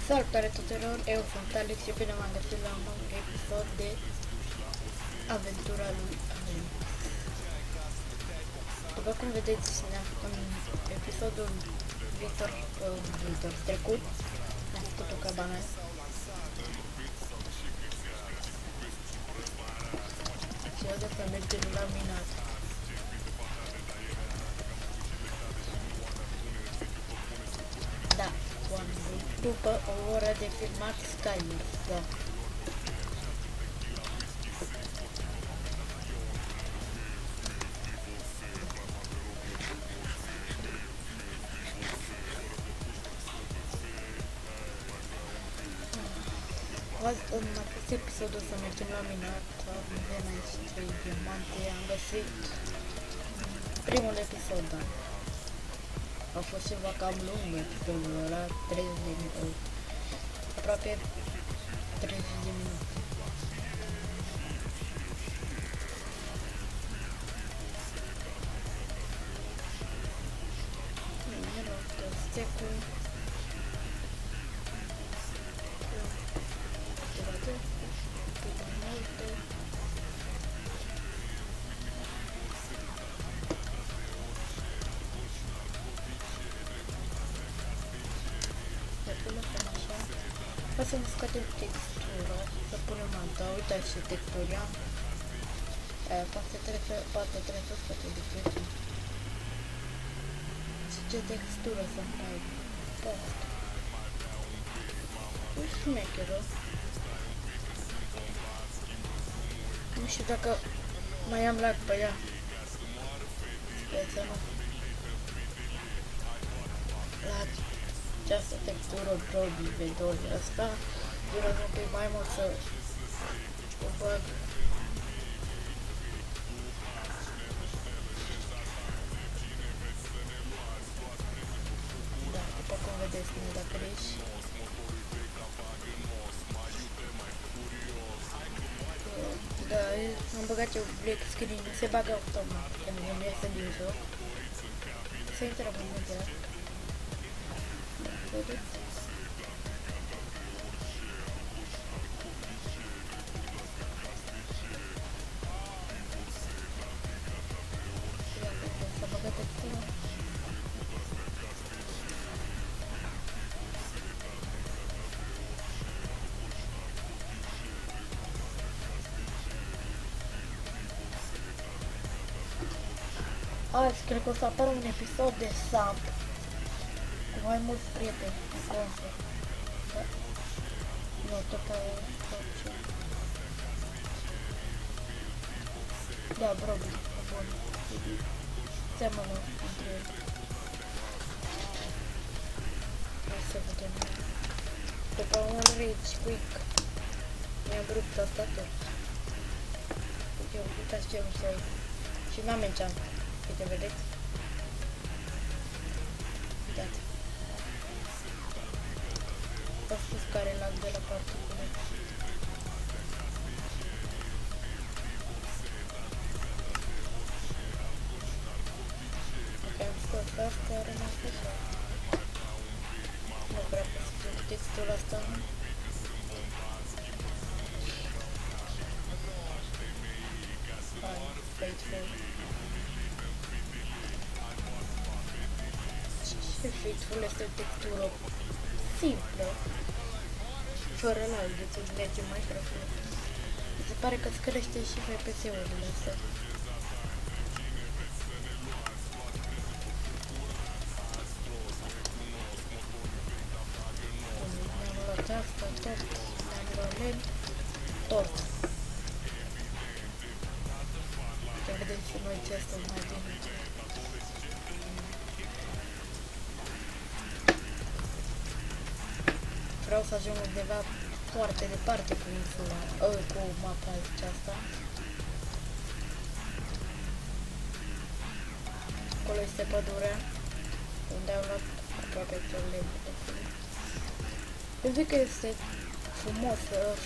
Salutare tuturor, eu sunt Alex și bine m-am găsit la un nou episod de Aventura lui Alex. După cum vedeți, în episodul trecut am făcut o cabană. Și eu de să mergem la minat. Da, după o oră de filmat Skywars, da. În acest episod o să mergem la minat, avem aici 3 diamante, am găsit primul episod, da. A fost ceva cam lung episodul ăla, 30 de minute, aproape 30 de minute. Nu rog, stecul. Să ne scoatem textura, să punem alta, uitați și textura. Poate trebuie să scoatem de prețul. Și ce textură să-mi dai? Poate. E șmecheră. Nu știu dacă mai am lag pe ea. Sper să nu. La această textură probabil vedori asta durează un pic mai mult să o bag. Da, după cum vedeți, nu da greș. Da, am băgat eu black screen, se bagă automat când îmi iese din joc. Se intră imediat. Vedeți? S-a băgat textura. Azi cred că o să apară un episod de Samp cu mai mulți prieteni, sponsor. Da? Nu, tot ce... Da, probabil, bun. Seamănă între ele. Hai să vedem. După un rage quick mi-am rupt asta tot. Eu, uitați ce nu să... Și n-am enchant. Uite, vedeți? Uitați. V-a spus care lag de la particule. Dacă am scos asta, a rămas așa. Nu vreau să scriu textul asta. Faithful. Și Faithful este o textură simplă, fără lag, deci îți merge mai profund. Mi se pare că îți crește și FPS-urile astea. Ne-am luat asta, tot, ne-am luat lemn, tot. Să vedem și noi ce asta mai bine. Vreau să ajung undeva foarte departe cu insula, cu mapa aceasta. Acolo este pădurea, unde am luat aproape tot lemnul. Eu zic că este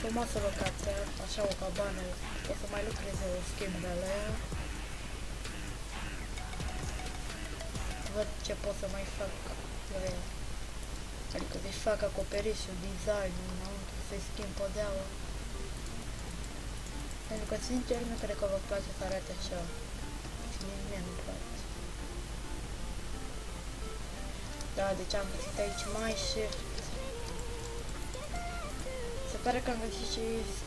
frumoasă locația, așa o cabană, o să mai lucreze o schimbă la ea. Văd ce pot să mai fac la ea. Adică să-și facă acoperișul, designul înăuntru, să-i schimb podeaua. Pentru că, sincer, nu cred că vă place să arate așa. Și nici mie nu-mi place. Da, deci am găsit aici mai shift. Se pare că am găsit și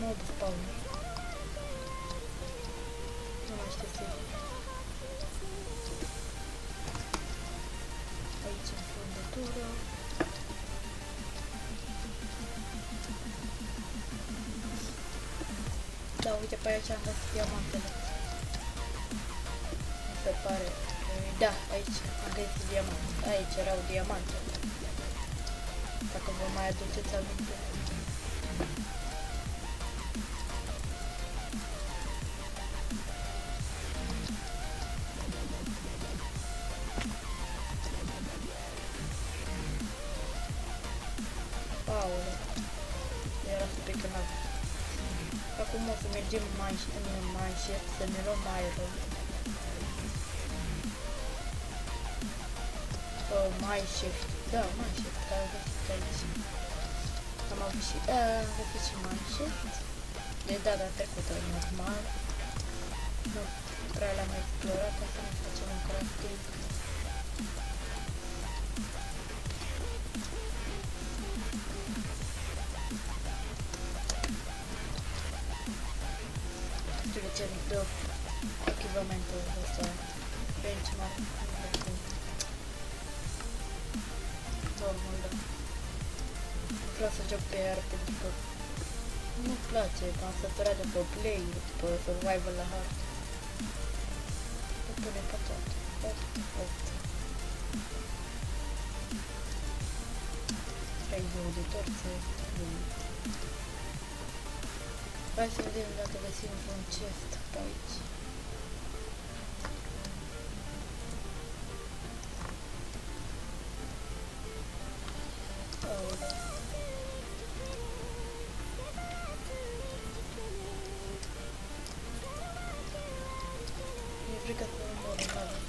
mob spawner. Nu mai știu sigur. Aici în fundătură. Da, uite pe aici am găsit diamantele. Mi se pare. Da, aici am găsit diamante. Aici erau diamante. Dacă vă mai aduceți aminte. Aole. Era să pică la. Acum o să mergem mai shift să ne luăm iron. Mai shift. Da, mai shift, care am găsit aici. Am avut și, am găsit și mai shift. De data trecută, normal. Nu prea l-am explorat, ca să ne facem un crafting. Ce îmi dă echipamentul ăsta, benchmark, normal, da. Vreau să joc pe iar pentru că nu-mi place, că am săturat de pe play, după survival la hard. Îl pune pe toate. 8. 3 de auditor, hai să vedem dacă găsim un chest pe aici. Mi-e frică că nu mor în cazul.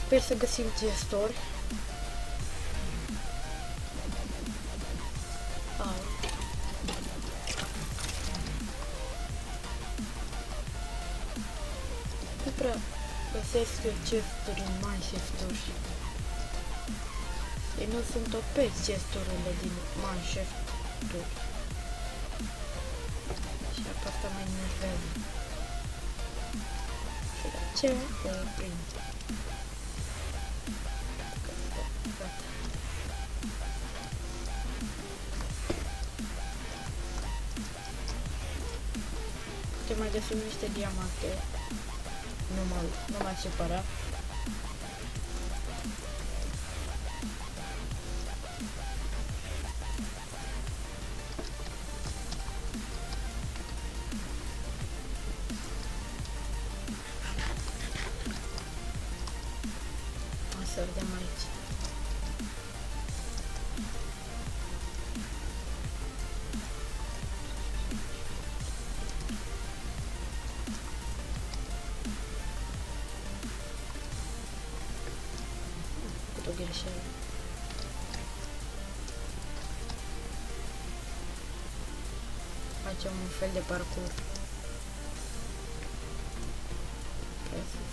Sper să găsim gestori. Nu prea găsesc chesturi în Mineshaft-uri. Ei nu sunt opeți chesturile din Mineshaft-uri. Și asta mai enervează. Și de aceea o prind. Te mai găsim niște diamante. Nu m-aș supăra. O să vedem aici. O greșeală. Facem un fel de parcurs. Precis.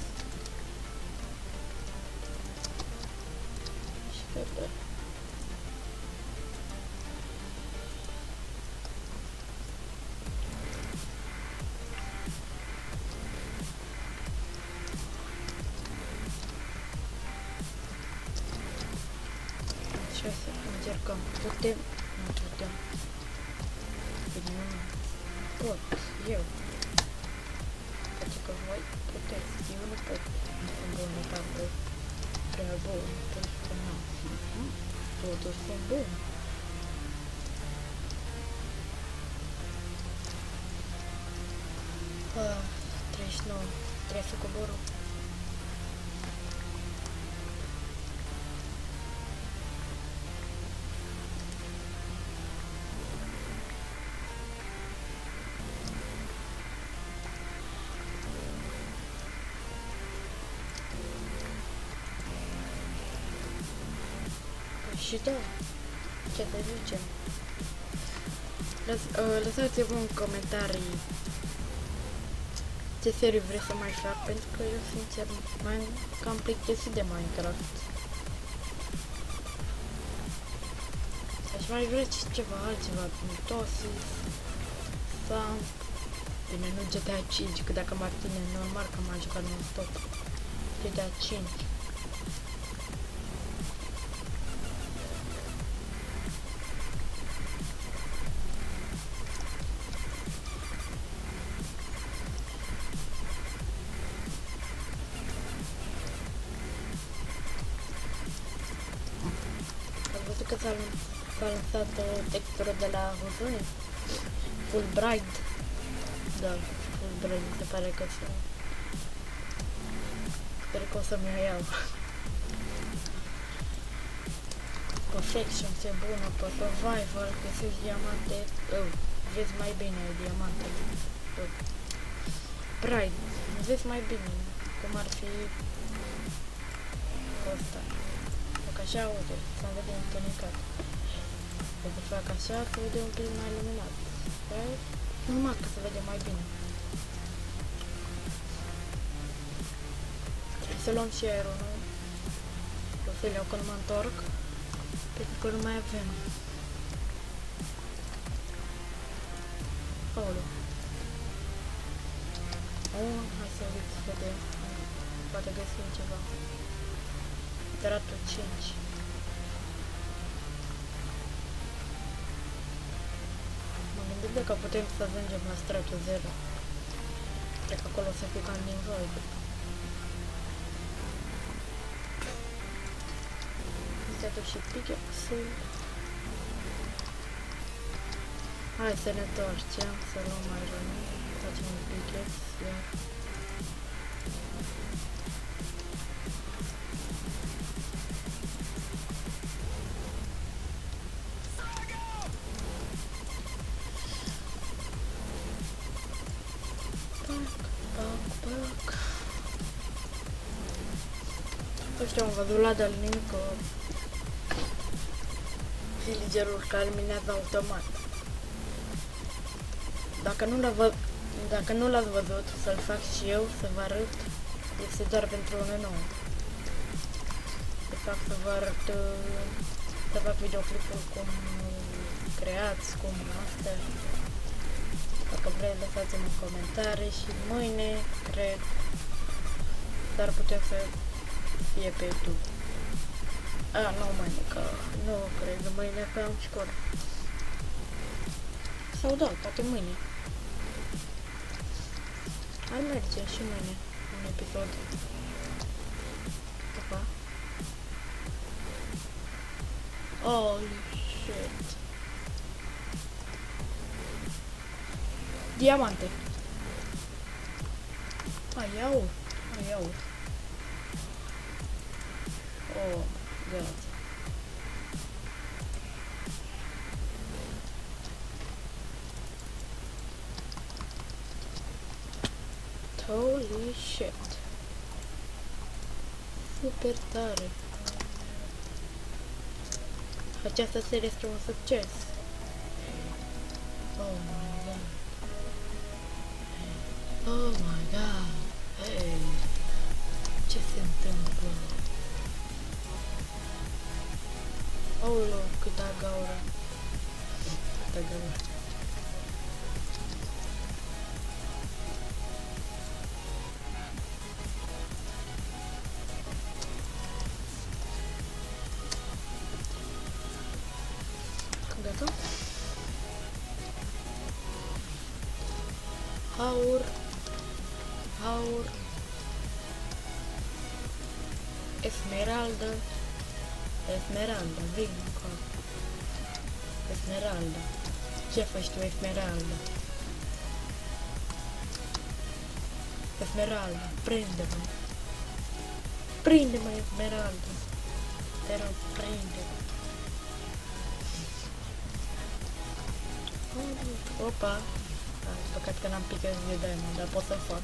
Și cred. Să încercăm. Putem? Nu putem. Bine, nu pot. Eu. Poate că voi puteți. Eu nu pot. Nu sunt bun la tablet. Prea bun. Pentru că nu. Totuși sunt bun. 39. Trebuie să coboră. Și da, ce să zicem? Lăsați-vă în comentarii ce serii vreți să mai fac, pentru că eu sincer m-am cam plictisit de Minecraft. Aș mai vrea ceva altceva, Tosis, Sam, bine, nu GTA 5, că dacă m-ar ține normal că m-am jucat non-stop. GTA 5. Că s-a lansat textura de la Huzuni, Fulbright, da, Fulbright, mi se pare că sper că o să-mi iau. Perfection, ce bună, pe Survival, găsești diamante, vezi mai bine diamante, Pride, vezi mai bine, cum ar fi ăsta. Așa, uite, să vede întunecat. Dacă fac așa, se vede un pic mai luminat. Numai că se vede mai bine. Trebuie să luăm și aerul, nu? O să-l iau când mă întorc, pentru că nu mai avem. Aoleu. Hai să vedem. Poate găsim ceva. Teratul 5. Mă gândesc dacă putem să ajungem la stratul 0. Cred că acolo o să fiu cam din voi. Îți aduc și pickaxe-ul. Hai să ne întoarcem, să luăm mai rămâne. Facem un pickaxe. Ăștia am văzut la Dalin că villagerul care minează automat. Dacă nu l-ați văzut, să-l fac și eu, să vă arăt. Este doar pentru una nouă. De fapt, să vă arăt, să fac videoclipul cum creați, cum astea. Dacă vreți, lăsați-mi în comentarii și mâine, cred, dar putea să fie pe YouTube. Nu mâine, că nu cred, mâine că am școală. Sau da, poate mâine. Ar merge și mâine un episod. Opa. Holy shit. Diamante. Iau. Oh, God. Holy shit. Super tare. Această serie este un succes. Oh my god. Oh my god. Hey. Ce se întâmplă? Aoleu, câtă gaură. Câtă gaură. Gata? Aur. Esmeralda. Vem încă. Esmeralda. Ce faci tu, Esmeralda? Esmeralda, prinde-mă. Prinde-mă, Esmeralda. Te rog, prinde-mă. Opa. Păcat că n-am picat de diamond, dar pot să fac.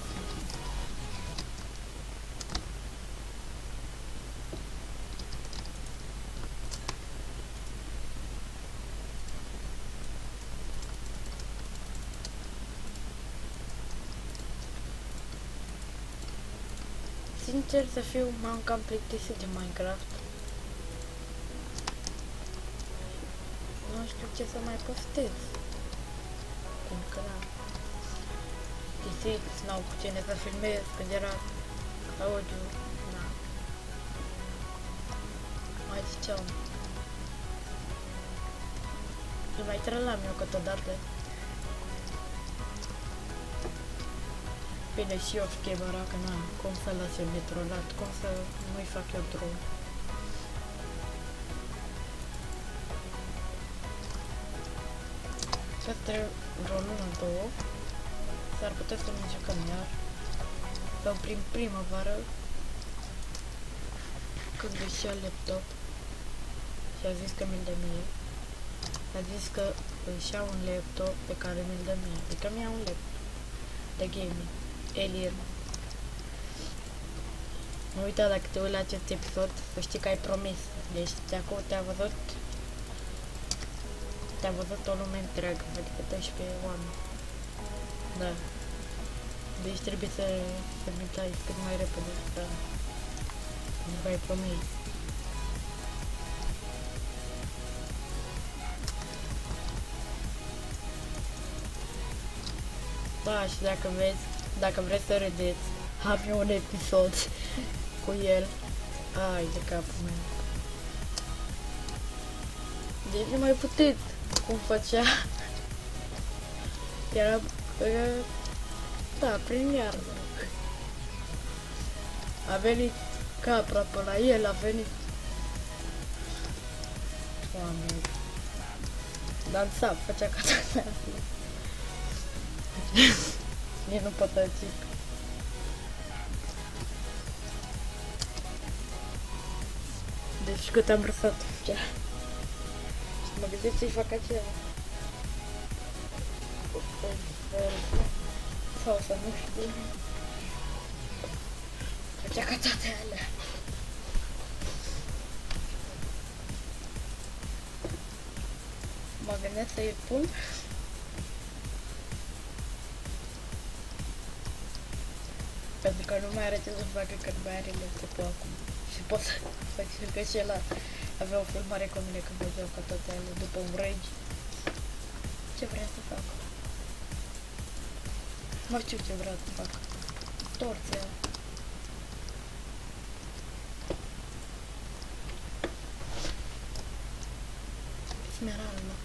Sincer să fiu, m-am cam plictisit de Minecraft. Nu știu ce să mai postez. Încă da. Pisici, n-au cu cine să filmez când era audio. Na. Mai ziceam. Și mai trălam eu câteodată. Bine, și eu schemăra că na, cum să las eu netrolat, cum să nu-i fac eu troll. Peste vreo lună, două, s-ar putea să ne jucăm iar. Sau prin primăvară, când își ia laptop și a zis că mi-l dă mie. A zis că își ia un laptop pe care mi-l dă mie. Adică mi-a un laptop de gaming. Alien. Nu uita, dacă te uiți la acest episod, să știi că ai promis. Deci de acum te-a văzut o lume întreagă, adică 12 oameni. Da. Deci trebuie să-mi dai cât mai repede, da. Nu ai promis. Da, și dacă vreți să râdeți, am eu un episod cu el. Ai de capul meu. Deci nu mai puteți cum făcea. Era, da, prin iarnă. A venit capra pe la el, a venit. Oameni. Dansa, făcea ca dansa. Nici nu pot să zic. Deci cât am răsat făcea. Și mă gândesc să-i fac aceea. Sau să nu știu. Făcea ca toate alea. Mă gândesc să-i pun. Pentru că nu mai are ce să facă când mai are laptopul acum. Și pot să fac că și el avea o filmare cu mine când vedeau ca toate alea după un rage. Ce vrea să fac? Nu știu ce vreau să fac. Torția. Smeralda.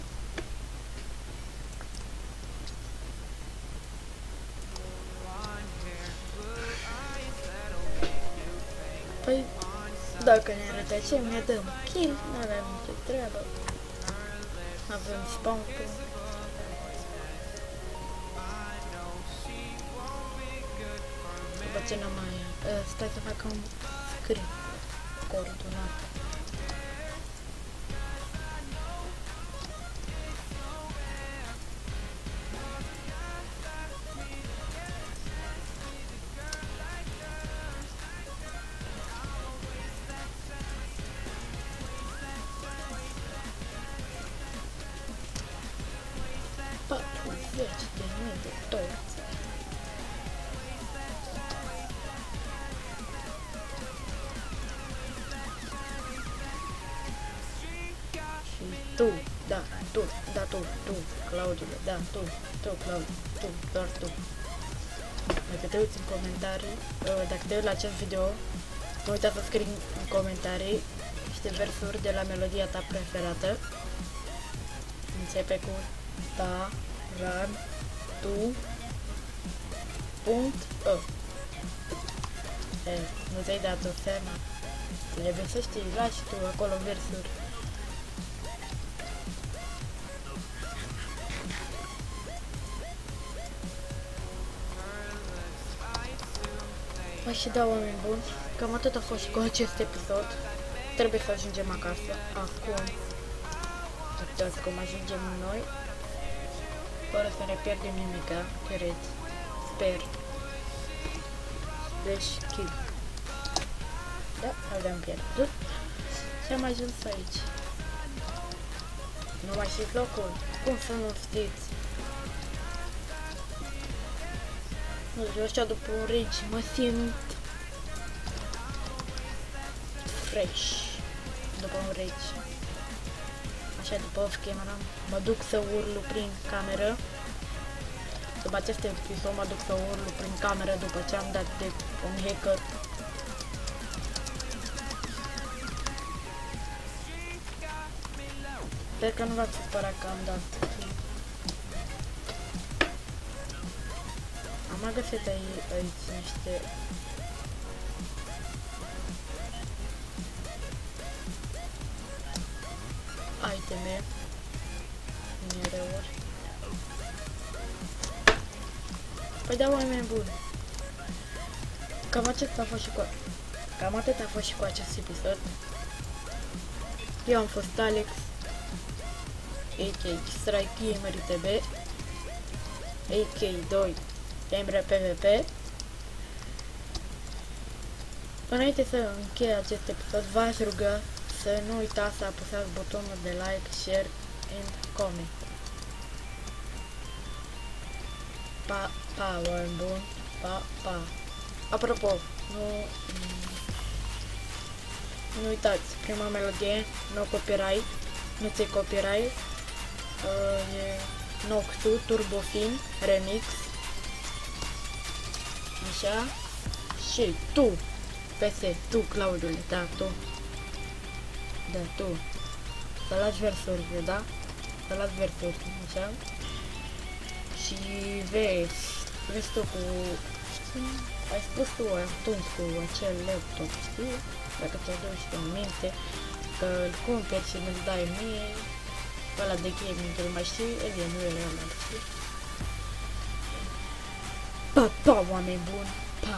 Păi, dacă ne arăta ce, ne dăm kill, n-aveam nicio treabă. Avem spawn point. După ce n-am mai... stai să fac un script coordonat. De torți. Și tu, da, tu, Claudiule, da, tu, Claudiu, tu, doar tu. Dacă te uiți în comentarii, dacă te uiți la acest video, nu uita să scrii în comentarii niște versuri de la melodia ta preferată. Începe cu ta, ran, tu, punct, nu ți-ai dat-o seama. Trebuie să știi, lași tu acolo versuri. Și da, oameni buni, cam atât a fost și cu acest episod. Trebuie să ajungem acasă. Acum, uitați cum ajungem noi, fără să ne pierdem nimica, cred, sper. Deci, kill. Da, aveam pierdut. Și am ajuns aici. Nu mai știți locul? Cum să nu știți? Nu știu, așa după un rage mă simt fresh. După un rage. Așa, după off-camera, mă duc să urlu prin cameră. După acest episod mă duc să urlu prin cameră după ce am dat de un hacker. Sper că nu v-ați supărat că am dat. Am mai găsit aici niște iteme, minereuri. Păi da, oameni buni. Cam atât a fost și cu acest episod. Eu am fost Alex, a.k.a. Strike Gamer TV, a.k.a. 2 Emre PvP. Înainte să închei acest episod, v-aș ruga să nu uitați să apăsați butonul de like, share and comment. Pa, oameni buni, pa. Apropo, nu uitați, prima melodie, no copyright, nu ți copyright, e Noctu, Turbofin, Remix, așa, și tu, PS, tu, Claudiule, da, tu, să lași versurile, da, să lași versurile, așa, și vezi tu cu, ai spus tu atunci cu acel laptop, știi, dacă ți-o duci tu în minte, că îl cumperi și mi-l dai mie, ăla de gaming, îl mai știi, nu e ăla, știi? Pa, oameni buni, pa.